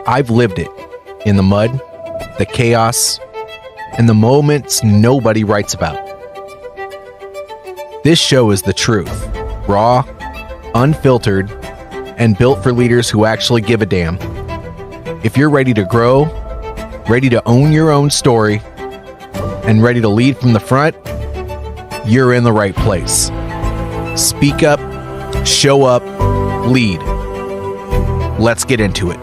I've lived it in the mud, the chaos, and the moments nobody writes about. This show is the truth, raw, unfiltered, and built for leaders who actually give a damn. If you're ready to grow, ready to own your own story, and ready to lead from the front, you're in the right place. Speak up, show up, lead. Let's get into it.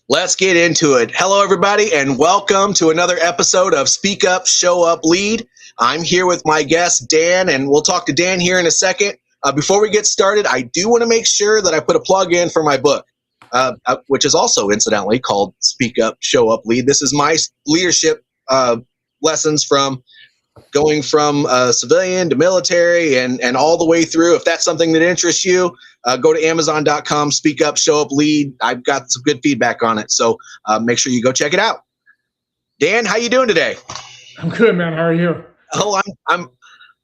Let's get into it. Hello, everybody, and welcome to another episode of Speak Up, Show Up, Lead. I'm here with my guest, Dan, and we'll talk to Dan here in a second. Before we get started, I do want to make sure that I put a plug in for my book, which is also incidentally called Speak Up, Show Up, Lead. This is my leadership lessons from going from civilian to military and all the way through. If that's something that interests you, go to Amazon.com, Speak Up, Show Up, Lead. I've got some good feedback on it, so make sure you go check it out. Dan, how you doing today? I'm good, man. How are you? Oh,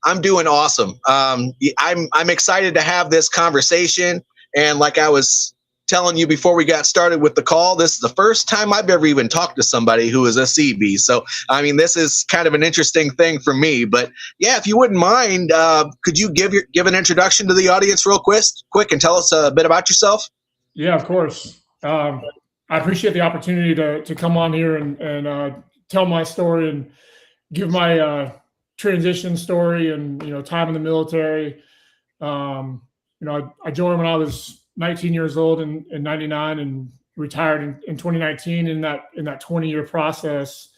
I'm doing awesome. I'm excited to have this conversation, and like I was telling you before we got started with the call, this is the first time I've ever even talked to somebody who is a Seabee. So, I mean, this is kind of an interesting thing for me. But yeah, if you wouldn't mind, could you give an introduction to the audience real quick and tell us a bit about yourself? Yeah, of course. I appreciate the opportunity to come on here and tell my story and give my transition story and time in the military. I joined when I was 19 years old in 99 and retired in 2019. In that 20-year process,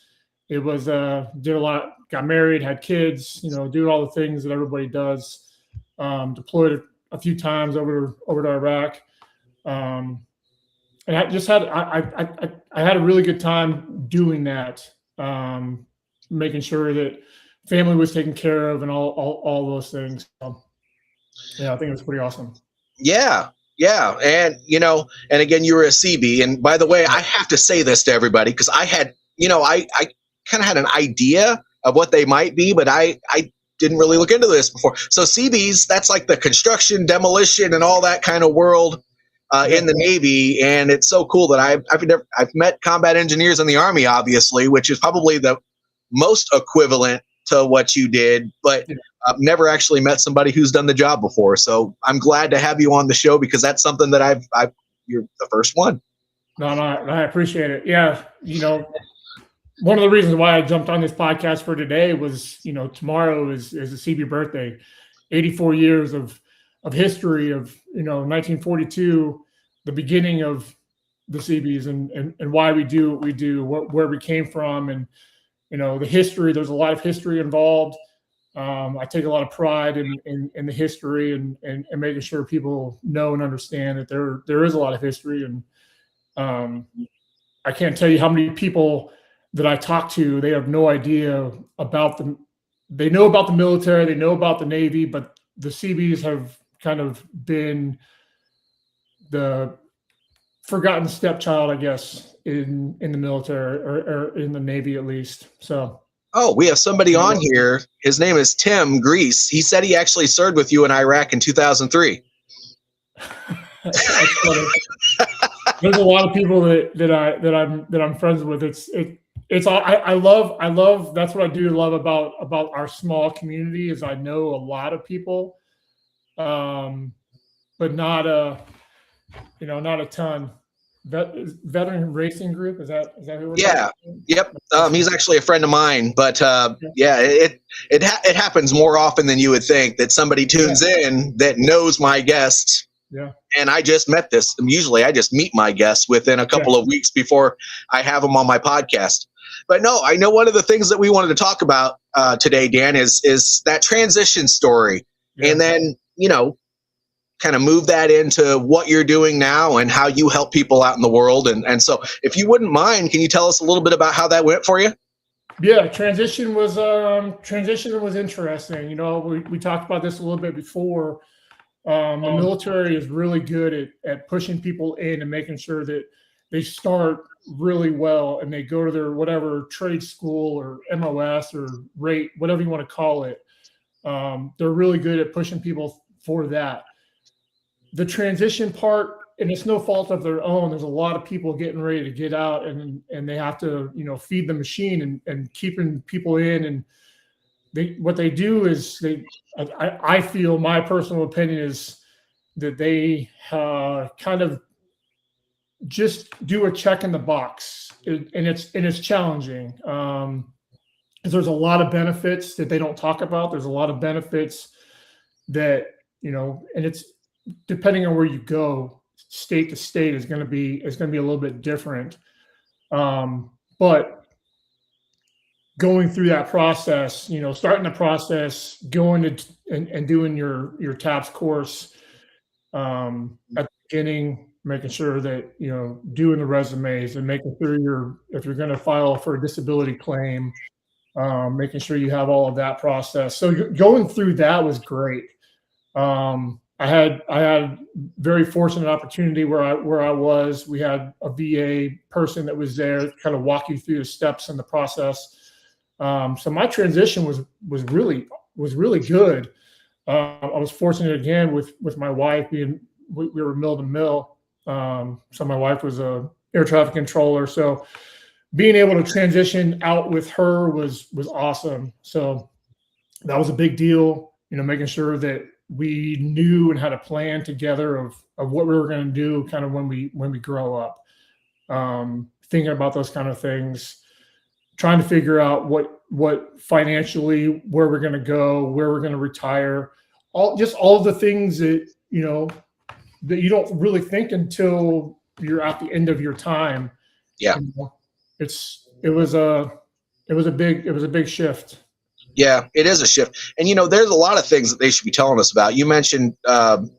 it was did a lot, got married, had kids, doing all the things that everybody does. Deployed a few times over to Iraq, and I just had I had a really good time doing that, making sure that family was taken care of and all those things. So, yeah, I think it was pretty awesome. Yeah. And, and again, you were a Seabee. And by the way, I have to say this to everybody because I had, I kind of had an idea of what they might be, but I didn't really look into this before. So Seabees, that's like the construction, demolition, and all that kind of world in the Navy. And it's so cool that I've met combat engineers in the Army, obviously, which is probably the most equivalent to what you did, but I've never actually met somebody who's done the job before. So I'm glad to have you on the show because that's something that you're the first one. No, I appreciate it. Yeah. One of the reasons why I jumped on this podcast for today was, tomorrow is a Seabee birthday, 84 years of history of, 1942, the beginning of the Seabees and why we do what we do, where we came from, and, the history. There's a lot of history involved. I take a lot of pride in the history and making sure people know and understand that there is a lot of history. And I can't tell you how many people that I talk to, they have no idea about they know about the military, they know about the Navy, but the Seabees have kind of been the forgotten stepchild, I guess, in the military or in the Navy at least. So. Oh, we have somebody on here. His name is Tim Grease. He said he actually served with you in Iraq in 2003. There's a lot of people that I'm friends with. It's all I love. That's what I do love about our small community is I know a lot of people, but not a ton. Veteran Racing Group, is that who we're talking about? Yep. He's actually a friend of mine, but it happens more often than you would think that somebody tunes in that knows my guest. Yeah. And I just met this. Usually I just meet my guests within a couple of weeks before I have them on my podcast. But no, I know one of the things that we wanted to talk about today, Dan, is that transition story. Yeah. And then, kind of move that into what you're doing now and how you help people out in the world. And so if you wouldn't mind, can you tell us a little bit about how that went for you? Yeah, transition was interesting. We talked about this a little bit before. The military is really good at pushing people in and making sure that they start really well and they go to their whatever trade school or MOS or rate, whatever you want to call it. They're really good at pushing people for that. The transition part and it's no fault of their own. There's a lot of people getting ready to get out, and they have to, feed the machine and keeping people in. And what they do is I feel, my personal opinion is that they kind of just do a check in the box, and it's challenging. Because there's a lot of benefits that they don't talk about. There's a lot of benefits that, and it's depending on where you go, state to state is going to be a little bit different. But going through that process, starting the process, going to and doing your TAPS course at the beginning, making sure that, doing the resumes and making sure if you're going to file for a disability claim, making sure you have all of that process. So going through that was great. I had very fortunate opportunity where I was. We had a VA person that was there to kind of walk you through the steps in the process. So my transition was really good. I was fortunate again with my wife we were mill to mill. So my wife was a air traffic controller. So being able to transition out with her was awesome. So that was a big deal, making sure that we knew and had a plan together of what we were going to do kind of when we grow up. Thinking about those kind of things, trying to figure out what financially, where we're going to go, where we're going to retire, all of the things that, that you don't really think until you're at the end of your time. Yeah. It was a big shift. Yeah, it is a shift. And, there's a lot of things that they should be telling us about. You mentioned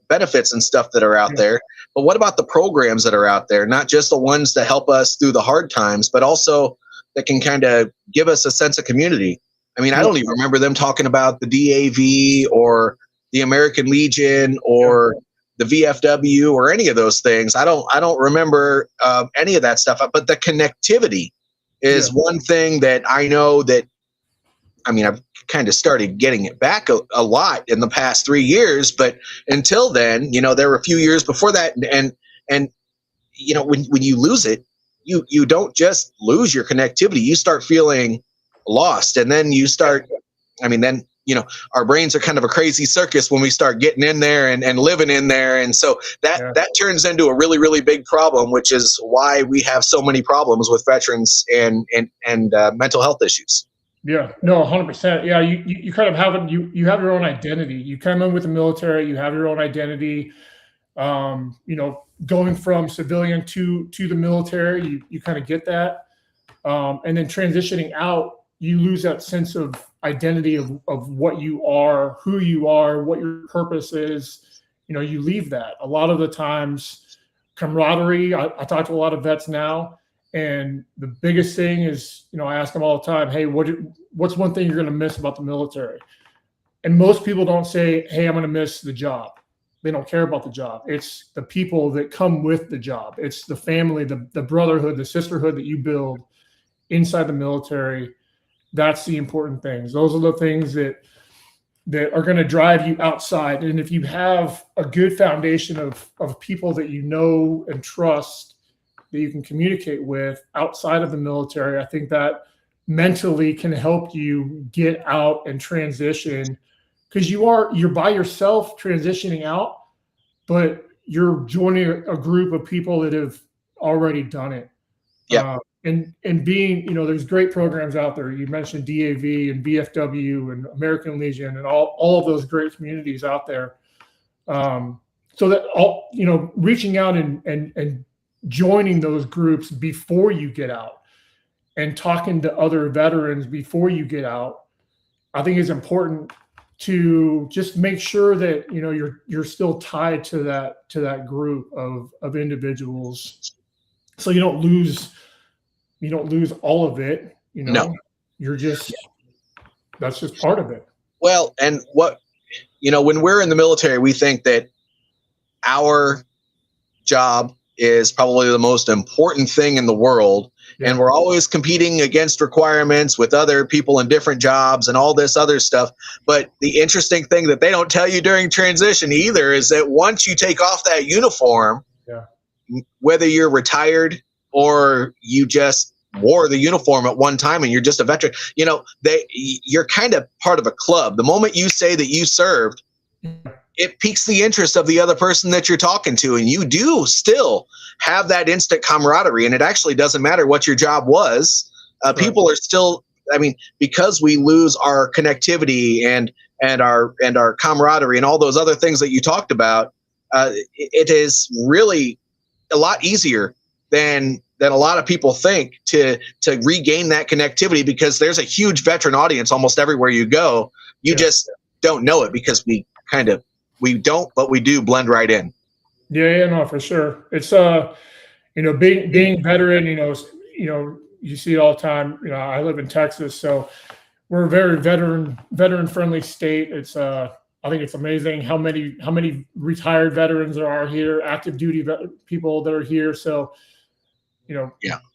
benefits and stuff that are out there, but what about the programs that are out there? Not just the ones that help us through the hard times, but also that can kind of give us a sense of community. I mean, I don't even remember them talking about the DAV or the American Legion or the VFW or any of those things. I don't remember any of that stuff, but the connectivity is one thing that I know that, I've kind of started getting it back a lot in the past 3 years, but until then, there were a few years before that. And when you lose it, you don't just lose your connectivity, you start feeling lost. And then you start, our brains are kind of a crazy circus when we start getting in there and living in there. And so that turns into a really, really big problem, which is why we have so many problems with veterans and mental health issues. Yeah, no, 100%. Yeah, you kind of have you have your own identity. You come in with the military, you have your own identity. Going from civilian to the military, you kind of get that, and then transitioning out, you lose that sense of identity of what you are, who you are, what your purpose is. You leave that. A lot of the times, camaraderie. I talk to a lot of vets now. And the biggest thing is, I ask them all the time, hey, what's one thing you're going to miss about the military? And most people don't say, hey, I'm going to miss the job. They don't care about the job. It's the people that come with the job. It's the family, the brotherhood, the sisterhood that you build inside the military. That's the important things. Those are the things that are going to drive you outside. And if you have a good foundation of people that you know and trust, that you can communicate with outside of the military, I think that mentally can help you get out and transition, because you're by yourself transitioning out, but you're joining a group of people that have already done it. Yeah. And being, there's great programs out there. You mentioned DAV and VFW and American Legion and all of those great communities out there. So that reaching out and joining those groups before you get out and talking to other veterans before you get out, I think is important to just make sure that you're still tied to that group of individuals, so you don't lose all of it. No. That's just part of it. Well, and when we're in the military, we think that our job is probably the most important thing in the world. Yeah. And we're always competing against requirements with other people in different jobs and all this other stuff. But the interesting thing that they don't tell you during transition either is that once you take off that uniform, Yeah. Whether you're retired or you just wore the uniform at one time and you're just a veteran, you're kind of part of a club. The moment you say that you served, it piques the interest of the other person that you're talking to, and you do still have that instant camaraderie. And it actually doesn't matter what your job was. People are still, because we lose our connectivity and our camaraderie and all those other things that you talked about, it is really a lot easier than a lot of people think to regain that connectivity, because there's a huge veteran audience almost everywhere you go. You just don't know it because we don't, but we do blend right in. Yeah, no, for sure. It's being veteran, you see it all the time. I live in Texas, so we're a very veteran friendly state. It's I think it's amazing how many retired veterans there are here, active duty people that are here. So, Well,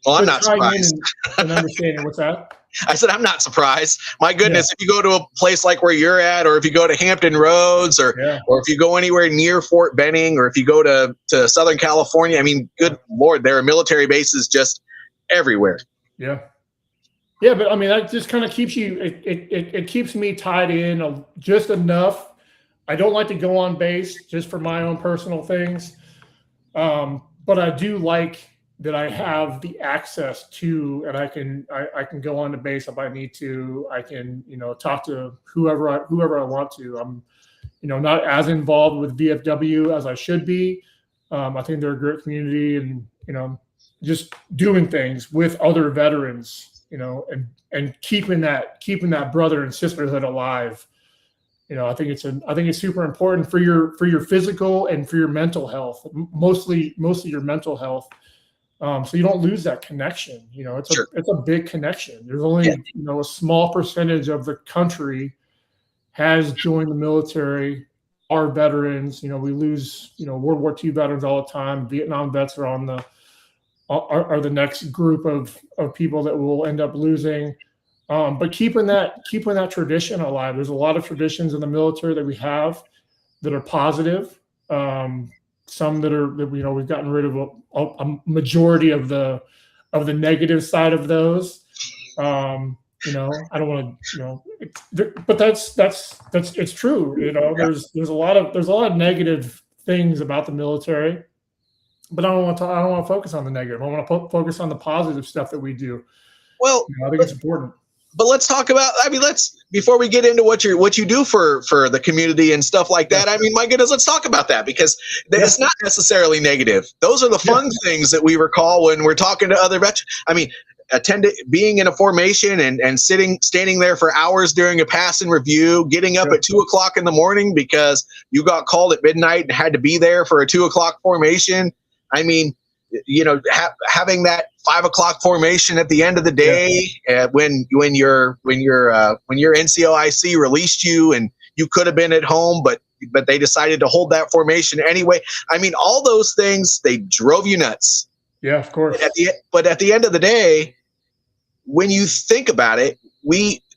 I'm not surprised. And understanding what's that. I said, I'm not surprised. My goodness, if you go to a place like where you're at, or if you go to Hampton Roads, or if you go anywhere near Fort Benning, or if you go to Southern California, good Lord, there are military bases just everywhere. Yeah. Yeah, but that just kind of keeps you, it keeps me tied in just enough. I don't like to go on base just for my own personal things. But I do like that I have the access to, and I can go on to base if I need to. I can, talk to whoever I want to. I'm, not as involved with VFW as I should be. I think they're a great community, and, just doing things with other veterans, and keeping that brother and sisterhood alive. I think it's super important for your physical and for your mental health, mostly your mental health. So you don't lose that connection. It's a big connection. There's only a small percentage of the country has joined the military. Our veterans, we lose World War II veterans all the time. Vietnam vets are are the next group of people that we'll end up losing. But keeping that tradition alive. There's a lot of traditions in the military that we have that are positive. Some that we've gotten rid of a majority of the negative side of those. I don't want to, but that's it's true. There's a lot of negative things about the military, but I don't want to focus on the negative. I want to focus on the positive stuff that we do. Well, I think it's important. But let's talk about, before we get into what you do for the community and stuff like that, my goodness, let's talk about that, because it's not necessarily negative. Those are the fun things that we recall when we're talking to other veterans. Being in a formation and standing there for hours during a pass and review, getting up at 2:00 in the morning because you got called at midnight and had to be there for a 2:00 formation. Having that 5:00 formation at the end of the day, when your NCOIC released you and you could have been at home, but they decided to hold that formation anyway. All those things, they drove you nuts. Yeah, of course. But at the end of the day, when you think about it,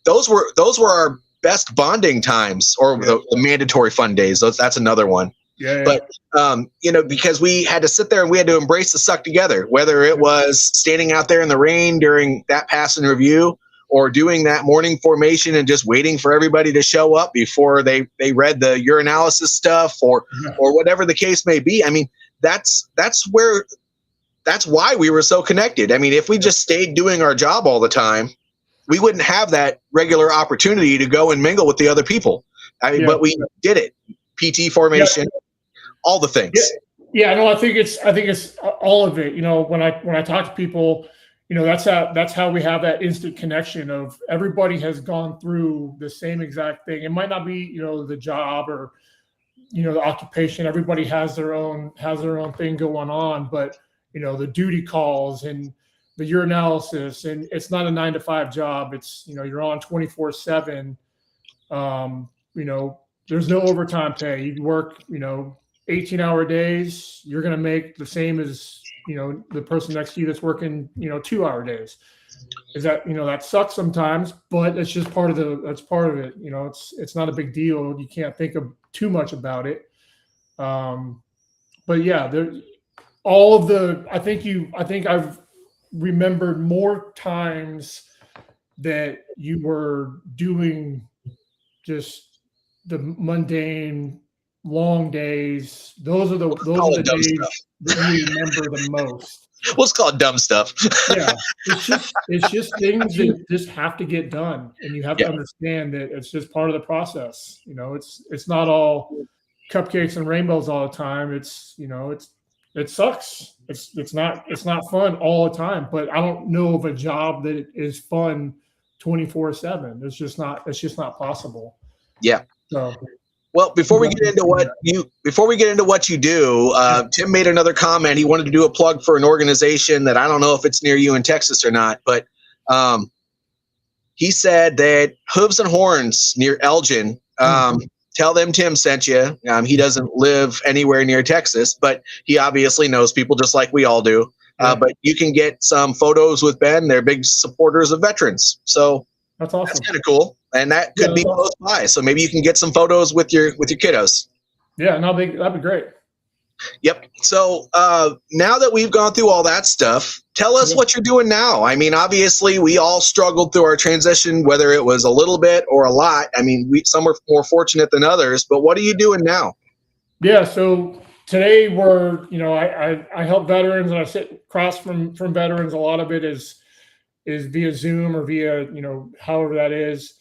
those were our best bonding times, or the mandatory fun days. That's another one. Yeah. But, because we had to sit there and we had to embrace the suck together, whether it was standing out there in the rain during that pass and review, or doing that morning formation and just waiting for everybody to show up before they read the urinalysis stuff or whatever the case may be. That's why we were so connected. If we just stayed doing our job all the time, we wouldn't have that regular opportunity to go and mingle with the other people. But we did it. PT formation. All the things. No, I think it's all of it. When I talk to people, that's how we have that instant connection of everybody has gone through the same exact thing. It might not be, the job or, the occupation. Everybody has their own thing going on, but the duty calls and the urinalysis, and it's not a 9-to-5 job. It's, you're on 24/7. There's no overtime pay. You work, 18-hour days. You're going to make the same as, the person next to you that's working, 2-hour days. Is that, that sucks sometimes, but it's just that's part of it. It's not a big deal. You can't think of too much about it. But yeah, I think I've remembered more times that you were doing just the mundane long days. Those are the days stuff that you remember the most. Let's call it dumb stuff. Yeah, it's just things that just have to get done, and you have to understand that it's just part of the process. It's not all cupcakes and rainbows all the time. It sucks. It's not fun all the time. But I don't know of a job that is fun 24/7. It's just not possible. Yeah. So. Well, before we get into what you do, Tim made another comment. He wanted to do a plug for an organization that I don't know if it's near you in Texas or not, but he said that Hooves and Horns near Elgin. Tell them Tim sent you. He doesn't live anywhere near Texas, but he obviously knows people just like we all do. But you can get some photos with Ben. They're big supporters of veterans, so that's awesome. That's kind of cool. And that could be close by. So maybe you can get some photos with your kiddos. Yeah, no, that'd be great. Yep. So now that we've gone through all that stuff, tell us what you're doing now. I mean, obviously, we all struggled through our transition, whether it was a little bit or a lot. I mean, some were more fortunate than others. But what are you doing now? Yeah. So today I help veterans, and I sit across from veterans. A lot of it is via Zoom or via however that is.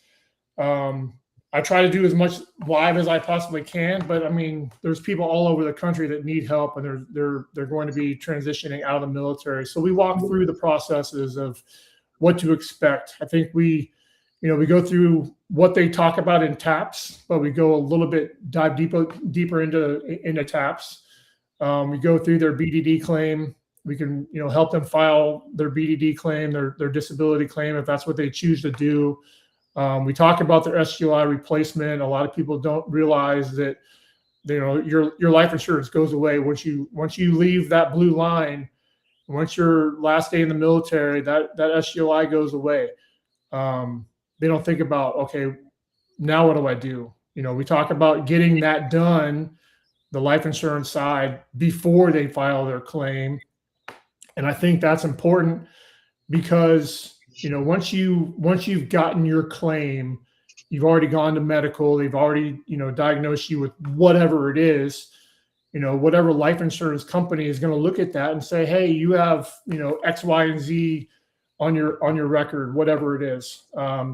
I try to do as much live as I possibly can, but I mean, there's people all over the country that need help, and they're going to be transitioning out of the military. So we walk through the processes of what to expect. I think we go through what they talk about in TAPS, but we go a little bit dive deeper into TAPS. We go through their BDD claim. We can help them file their BDD claim, their disability claim, if that's what they choose to do. We talk about their SGLI replacement. A lot of people don't realize that your life insurance goes away once you leave that blue line. Once your last day in the military, that SGLI goes away. They don't think about, okay, now what do I do? We talk about getting that done, the life insurance side, before they file their claim. And I think that's important because once you've gotten your claim, you've already gone to medical, they've already, diagnosed you with whatever it is, whatever life insurance company is going to look at that and say, hey, you have, X, Y, and Z on your record, whatever it is.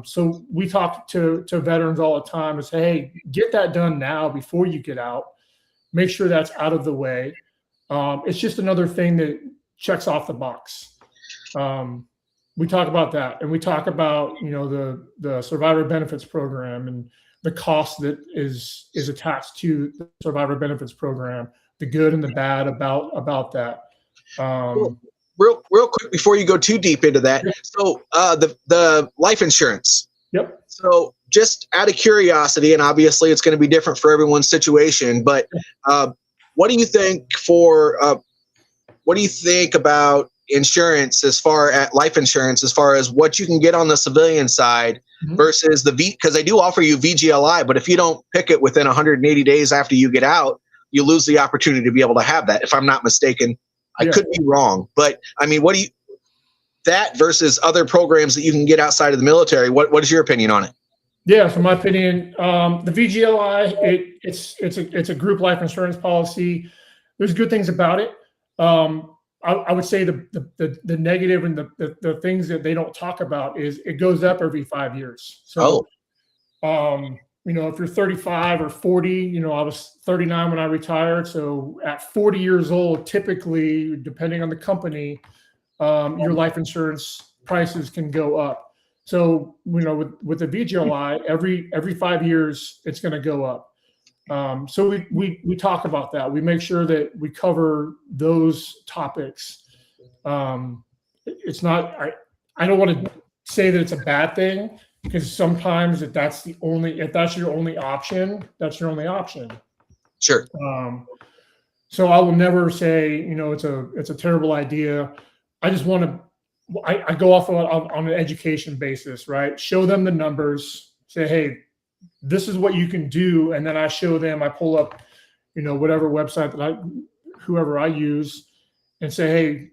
So we talk to veterans all the time and say, hey, get that done now before you get out. Make sure that's out of the way. It's just another thing that checks off the box. We talk about that, and we talk about the survivor benefits program and the cost that is attached to the survivor benefits program, the good and the bad about that. Real quick before you go too deep into that. So the life insurance. Yep. So just out of curiosity, and obviously it's going to be different for everyone's situation, but what do you think about insurance as far as life insurance, as far as what you can get on the civilian side versus because they do offer you VGLI, but if you don't pick it within 180 days after you get out, you lose the opportunity to be able to have that. If I'm not mistaken, I could be wrong, but I mean, that versus other programs that you can get outside of the military, what is your opinion on it? Yeah, so my opinion, the VGLI, it's a group life insurance policy. There's good things about it. I would say the negative and the things that they don't talk about is it goes up every 5 years. So, if you're 35 or 40, I was 39 when I retired. So at 40 years old, typically, depending on the company, your life insurance prices can go up. So, with the VGLI, every 5 years, it's going to go up. So we talk about that. We make sure that we cover those topics. It's not, I don't want to say that it's a bad thing, because sometimes if that's your only option, that's your only option. Sure. So I will never say, it's a terrible idea. I just want to, I go off on an education basis, right? Show them the numbers, say, hey, this is what you can do. And then I show them, I pull up, whatever website whoever I use, and say, hey,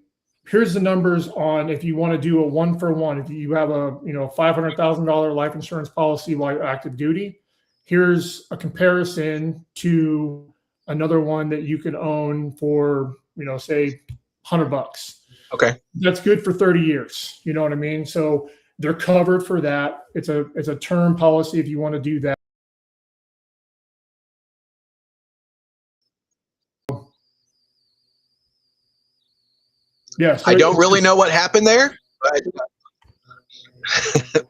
here's the numbers on if you want to do a 1-for-1. If you have a $500,000 life insurance policy while you're active duty, here's a comparison to another one that you can own for say $100. Okay, that's good for 30 years. You know what I mean? So they're covered for that. It's a term policy if you want to do that. Yeah, so I don't really know what happened there. But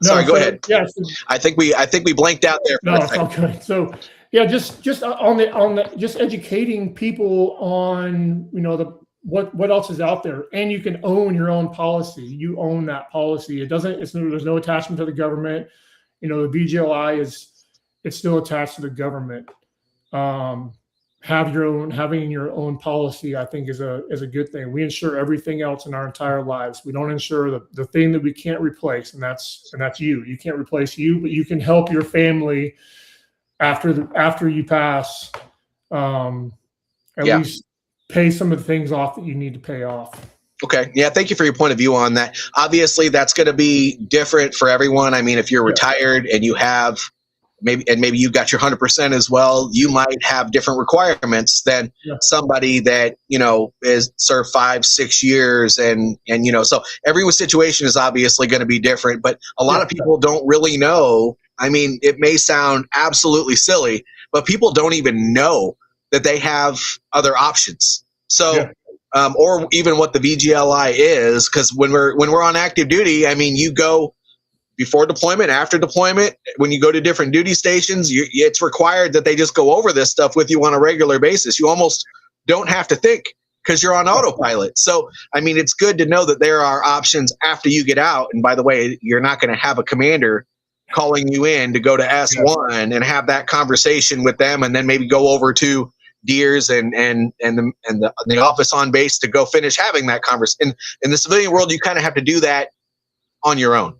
sorry, go ahead. Yeah, I think we blanked out there. No, it's all good. So yeah, just on the just educating people on what else is out there, and you can own your own policy. You own that policy. There's no attachment to the government. The VGLI it's still attached to the government. Having your own policy, I think, is a good thing. We insure everything else in our entire lives. We don't insure the thing that we can't replace, and that's you. You can't replace you, but you can help your family after you pass. At least pay some of the things off that you need to pay off. Okay. Yeah. Thank you for your point of view on that. Obviously, that's going to be different for everyone. I mean, if you're retired and you have maybe you've got your 100% as well, you might have different requirements than somebody that, is served 5-6 years. And so everyone's situation is obviously going to be different, but a lot of people don't really know. I mean, it may sound absolutely silly, but people don't even know that they have other options. So, or even what the VGLI is, because when we're on active duty, I mean, you go before deployment, after deployment, when you go to different duty stations, it's required that they just go over this stuff with you on a regular basis. You almost don't have to think because you're on autopilot. So, I mean, it's good to know that there are options after you get out. And by the way, you're not going to have a commander calling you in to go to S1 and have that conversation with them, and then maybe go over to Deers and the office on base to go finish having that conversation. In the civilian world, you kind of have to do that on your own.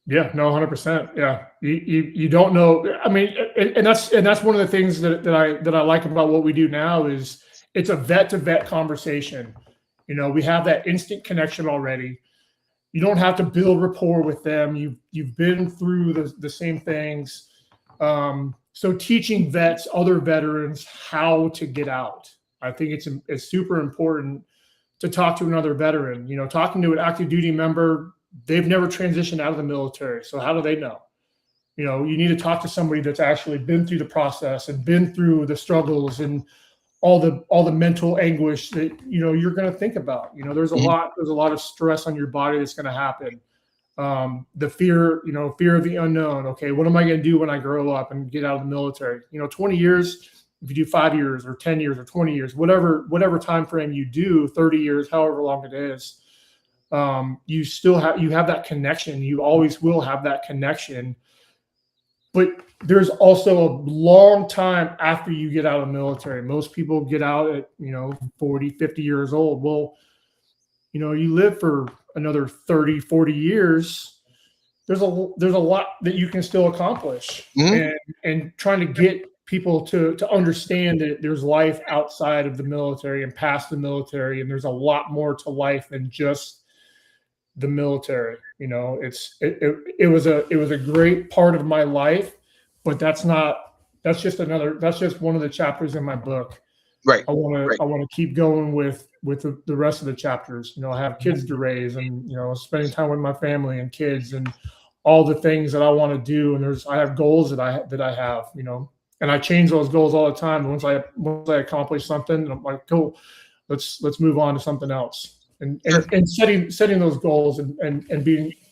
Yeah, no, 100%. Yeah, you don't know. I mean, and that's one of the things that I like about what we do now is it's a vet to vet conversation. We have that instant connection already. You don't have to build rapport with them. You've been through the same things. So teaching other veterans how to get out, I think it's super important to talk to another veteran. Talking to an active duty member, they've never transitioned out of the military. So how do they know? You need to talk to somebody that's actually been through the process and been through the struggles and all the mental anguish that, you're going to think about. There's a lot of stress on your body that's going to happen. The fear of the unknown. Okay, what am I going to do when I grow up and get out of the military? 20 years, if you do 5 years or 10 years or 20 years, whatever time frame you do, 30 years, however long it is, you have that connection. You always will have that connection. But there's also a long time after you get out of the military. Most people get out at 40, 50 years old. Well, you live for another 30, 40 years. There's a lot that you can still accomplish. And trying to get people to understand that there's life outside of the military and past the military, and there's a lot more to life than just the military. It was a great part of my life, but that's just one of the chapters in my book. Right. I want to keep going with the rest of the chapters. I have kids to raise, and spending time with my family and kids and all the things that I want to do. And I have goals that I have, and I change those goals all the time. Once I accomplish something, I'm like, cool, let's move on to something else. And setting those goals and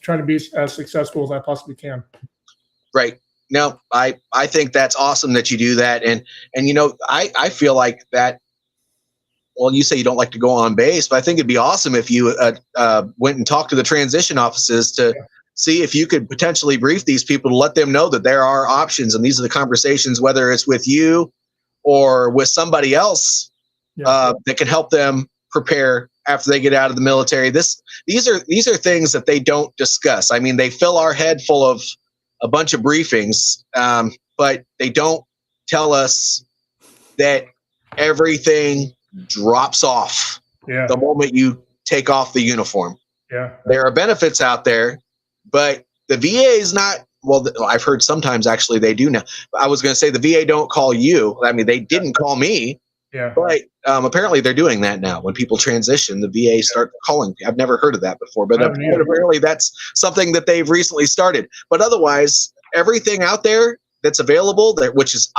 trying to be as successful as I possibly can. Right. No, I think that's awesome that you do that. And I feel like that, well, you say you don't like to go on base, but I think it'd be awesome if you went and talked to the transition offices to see if you could potentially brief these people to let them know that there are options. And these are the conversations, whether it's with you or with somebody else that can help them prepare after they get out of the military. These are things that they don't discuss. I mean, they fill our head full of a bunch of briefings, but they don't tell us that everything drops off Yeah. the moment you take off the uniform. Yeah. There are benefits out there, but the VA is not. Well, I've heard sometimes actually they do now. I was going to say the VA don't call you. I mean, they didn't call me, Yeah. but apparently they're doing that now. When people transition, the VA start calling. I've never heard of that before, but apparently that's something that they've recently started. But otherwise, everything out there that's available, which is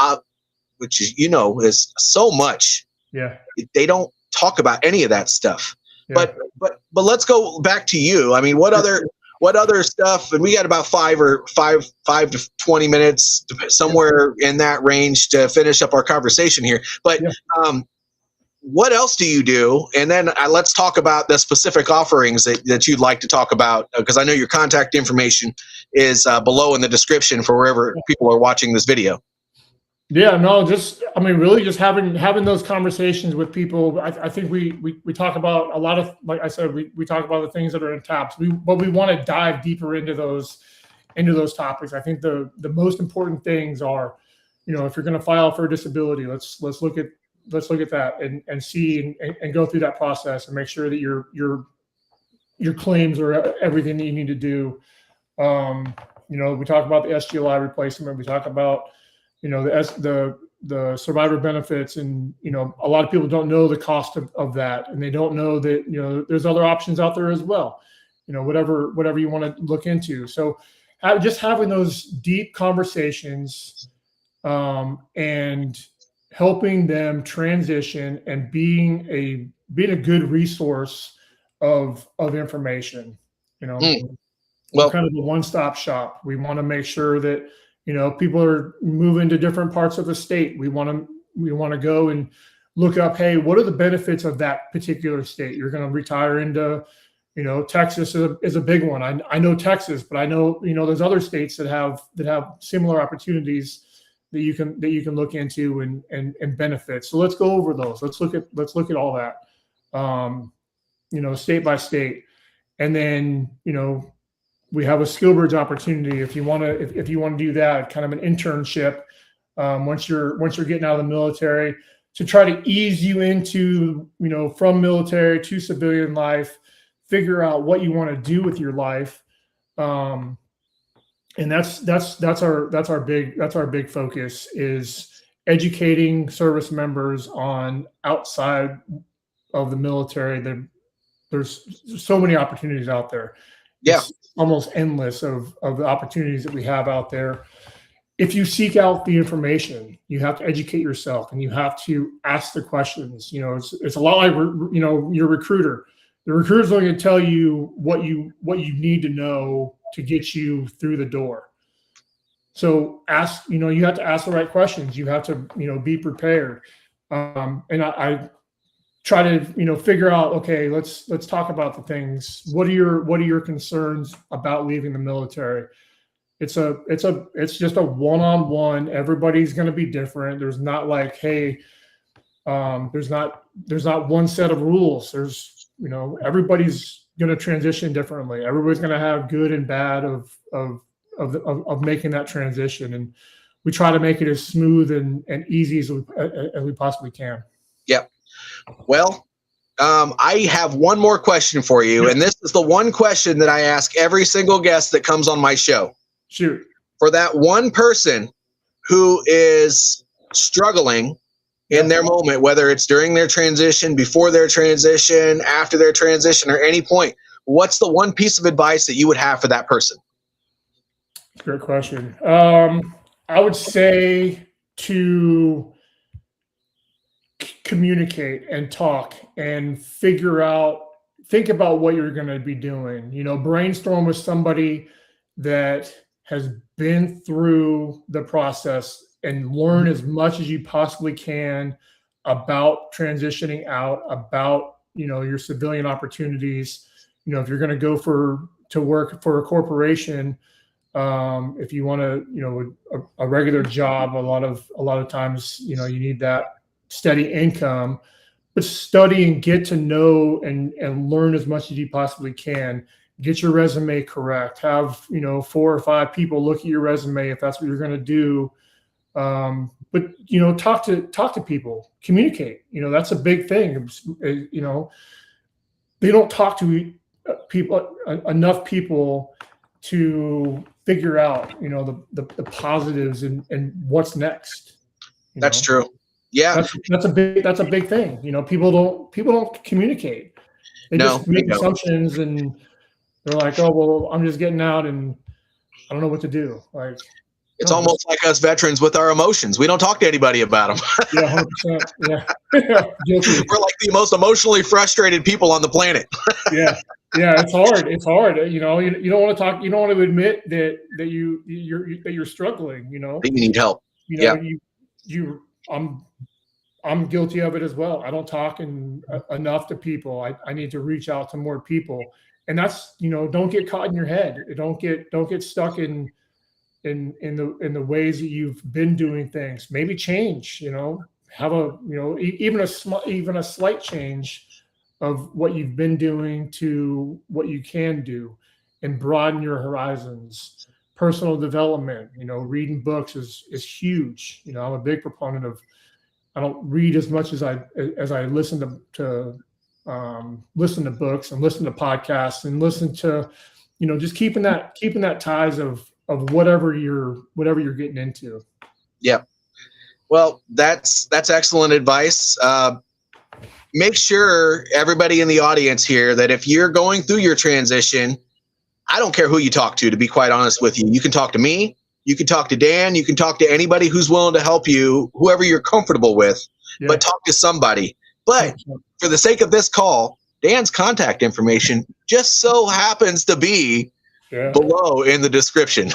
is so much. Yeah. They don't talk about any of that stuff. Yeah. But let's go back to you. I mean, what other stuff? And we got about 5 to 20 minutes, somewhere in that range, to finish up our conversation here. But what else do you do? And then let's talk about the specific offerings that you'd like to talk about, because I know your contact information is below in the description for wherever people are watching this video. Yeah, no, really just having those conversations with people. I think we talk about a lot of, like I said, we talk about the things that are in TAPS, but we want to dive deeper into those topics. I think the most important things are, if you're going to file for a disability, let's look at that and see and go through that process and make sure that your claims are everything that you need to do. We talk about the SGLI replacement. We talk about the survivor benefits, and a lot of people don't know the cost of that, and they don't know that there's other options out there as well. Whatever you want to look into. So just having those deep conversations and helping them transition and being a good resource of information. Well, kind of a one-stop shop. We want to make sure that people are moving to different parts of the state. We want to go and look up, hey, what are the benefits of that particular state? You're going to retire into, Texas is a big one. I know Texas, but I know there's other states that have similar opportunities that you can look into and benefit. So let's go over those. Let's look at all that, state by state, and then we have a SkillBridge opportunity if you want to do that, kind of an internship once you're getting out of the military, to try to ease you into from military to civilian life, figure out what you want to do with your life, and that's our big focus, is educating service members on outside of the military. There's so many opportunities out there. Yeah. It's almost endless of the opportunities that we have out there. If you seek out the information, you have to educate yourself, and you have to ask the questions. It's a lot like your recruiter. The recruiter's only going to tell you what you need to know to get you through the door. So ask. You have to ask the right questions. You have to be prepared. And I try to figure out, okay, let's talk about the things. What are your concerns about leaving the military? It's just a one-on-one. Everybody's going to be different. There's not like, hey, there's not one set of rules. There's everybody's going to transition differently. Everybody's going to have good and bad of making that transition, and we try to make it as smooth and easy as we possibly can. Yep. Well, I have one more question for you, and this is the one question that I ask every single guest that comes on my show. Shoot. For that one person who is struggling in their moment, whether it's during their transition, before their transition, after their transition, or any point, what's the one piece of advice that you would have for that person? Great question. I would say to communicate and talk and think about what you're going to be doing. Brainstorm with somebody that has been through the process and learn as much as you possibly can about transitioning out, about your civilian opportunities. If you're going to go to work for a corporation, if you want a regular job, a lot of times you need that steady income, but study and get to know and learn as much as you possibly can. Get your resume correct. Have 4 or 5 people look at your resume if that's what you're going to do. But talk to people, communicate. That's a big thing. They don't talk to people enough people to figure out the positives and what's next. That's true. Yeah, that's a big thing. People don't communicate. They just make assumptions, and they're like, oh well, I'm just getting out and I don't know what to do. Like, it's almost like us veterans with our emotions. We don't talk to anybody about them. Yeah, 100%. Yeah. Guilty. We're like the most emotionally frustrated people on the planet. Yeah, it's hard. It's hard. You don't want to talk. You don't want to admit that you're struggling. That you need help. I'm guilty of it as well. I don't talk enough to people. I need to reach out to more people, and that's don't get caught in your head. Don't get stuck in the ways that you've been doing things. Maybe change. Have even a slight change of what you've been doing to what you can do, and broaden your horizons. Personal development, reading books is huge. I'm a big proponent of. I don't read as much as I listen to listen to books and listen to podcasts and listen to, just keeping that ties of whatever you're getting into. Yeah. Well, that's excellent advice. Make sure everybody in the audience here that if you're going through your transition, I don't care who you talk to be quite honest with you. You can talk to me. You can talk to Dan. You can talk to anybody who's willing to help you, whoever you're comfortable with, but talk to somebody. But for the sake of this call, Dan's contact information just so happens to be below in the description.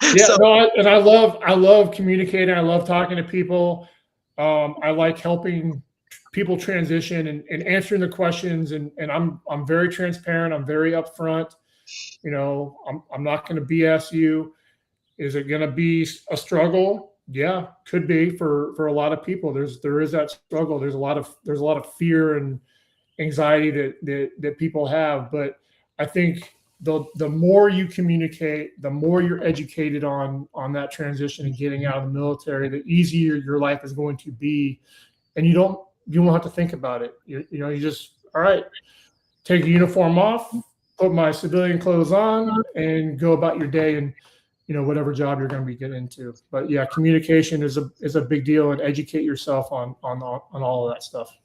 I love communicating. I love talking to people. I like helping people transition and answering the questions. And I'm very transparent. I'm very upfront. I'm not going to BS you. Is it going to be a struggle? Yeah, could be for a lot of people. There is that struggle. There's a lot of fear and anxiety that people have. But I think the more you communicate, the more you're educated on that transition and getting out of the military, the easier your life is going to be, and you won't have to think about it. You just all right, take the uniform off, put my civilian clothes on, and go about your day and. Whatever job you're going to be getting into. But yeah, communication is a big deal, and educate yourself on all of that stuff.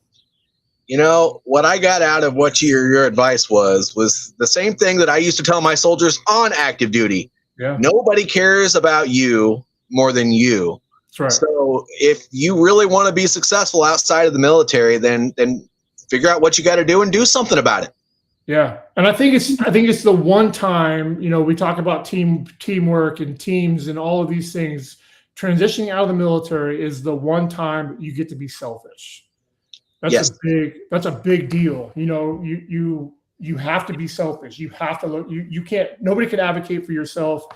What I got out of what your advice was the same thing that I used to tell my soldiers on active duty. Yeah. Nobody cares about you more than you. That's right. So if you really want to be successful outside of the military, then figure out what you got to do and do something about it. Yeah. And I think it's the one time, we talk about teamwork and teams and all of these things. Transitioning out of the military is the one time you get to be selfish. That's a big deal. You have to be selfish. You have to look, you can't, nobody can advocate for yourself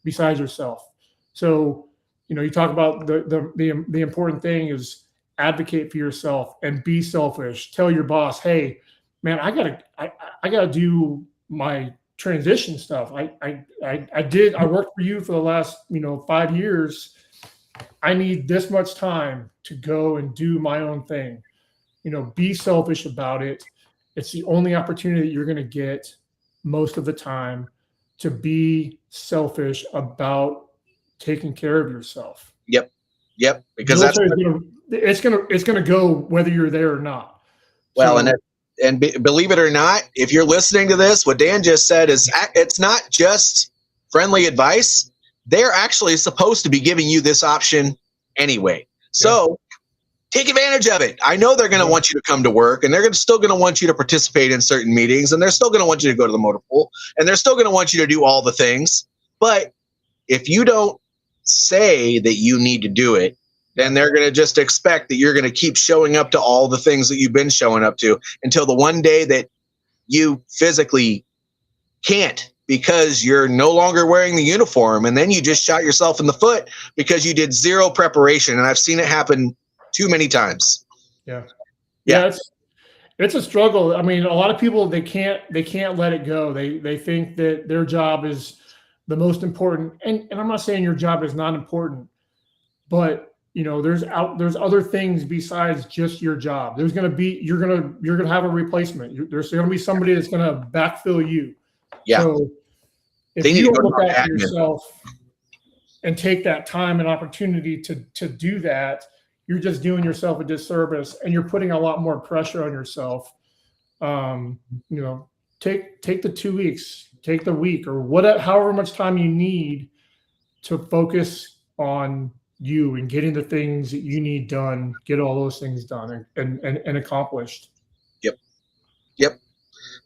besides yourself. So, you talk about the important thing is advocate for yourself and be selfish. Tell your boss, hey, man, I gotta do my transition stuff. I worked for you for the last 5 years. I need this much time to go and do my own thing. Be selfish about it. It's the only opportunity that you're going to get most of the time to be selfish about taking care of yourself. Yep. Because it's gonna go whether you're there or not. Well, and believe it or not, if you're listening to this, what Dan just said is it's not just friendly advice. They're actually supposed to be giving you this option anyway. So take advantage of it. I know they're going to want you to come to work, and they're still going to want you to participate in certain meetings, and they're still going to want you to go to the motor pool, and they're still going to want you to do all the things. But if you don't say that you need to do it, then they're going to just expect that you're going to keep showing up to all the things that you've been showing up to until the one day that you physically can't because you're no longer wearing the uniform. And then you just shot yourself in the foot because you did zero preparation. And I've seen it happen too many times. Yeah. It's a struggle. I mean, a lot of people, they can't let it go. They think that their job is the most important. And I'm not saying your job is not important, but there's other things besides just your job. There's going to be, you're going to have a replacement. There's going to be somebody that's going to backfill you. Yeah. So if you don't look after yourself and take that time and opportunity to do that, you're just doing yourself a disservice, and you're putting a lot more pressure on yourself. Take the 2 weeks, take the week, or however much time you need to focus on you and getting the things that you need done, get all those things done and accomplished. Yep.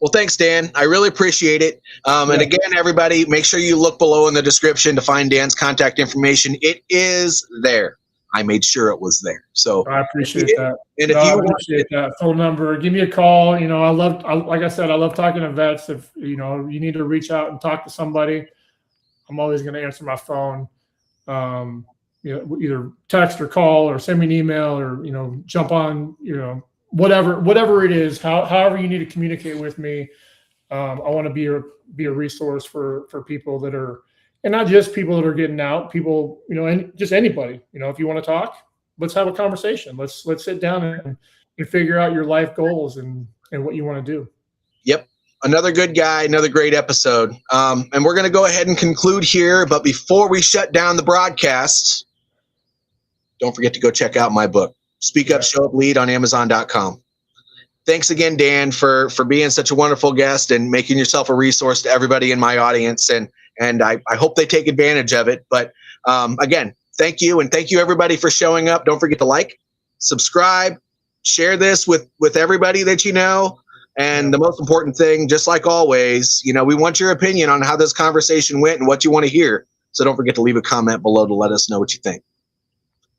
Well, thanks, Dan. I really appreciate it. And again, everybody, make sure you look below in the description to find Dan's contact information. It is there. I made sure it was there. So I appreciate that. And I appreciate that phone number. Give me a call. Like I said, I love talking to vets. If you need to reach out and talk to somebody, I'm always going to answer my phone. Either text or call or send me an email or jump on whatever it is. However you need to communicate with me. I want to be a resource for people that are. And not just people that are getting out, people, and just anybody, if you want to talk, let's have a conversation. Let's sit down and figure out your life goals and what you want to do. Yep. Another good guy, another great episode. And we're going to go ahead and conclude here. But before we shut down the broadcast, don't forget to go check out my book, Speak Up, Show Up, Lead on Amazon.com. Thanks again, Dan, for being such a wonderful guest and making yourself a resource to everybody in my audience. And I hope they take advantage of it. But again, thank you. And thank you, everybody, for showing up. Don't forget to like, subscribe, share this with everybody that you know. And the most important thing, just like always, we want your opinion on how this conversation went and what you want to hear. So don't forget to leave a comment below to let us know what you think.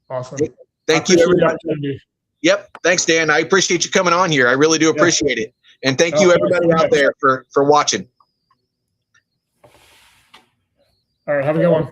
Awesome. Thank you, everybody. Yep. Thanks, Dan. I appreciate you coming on here. I really do appreciate it. And thank you, everybody out there for watching. All right. Have a good one.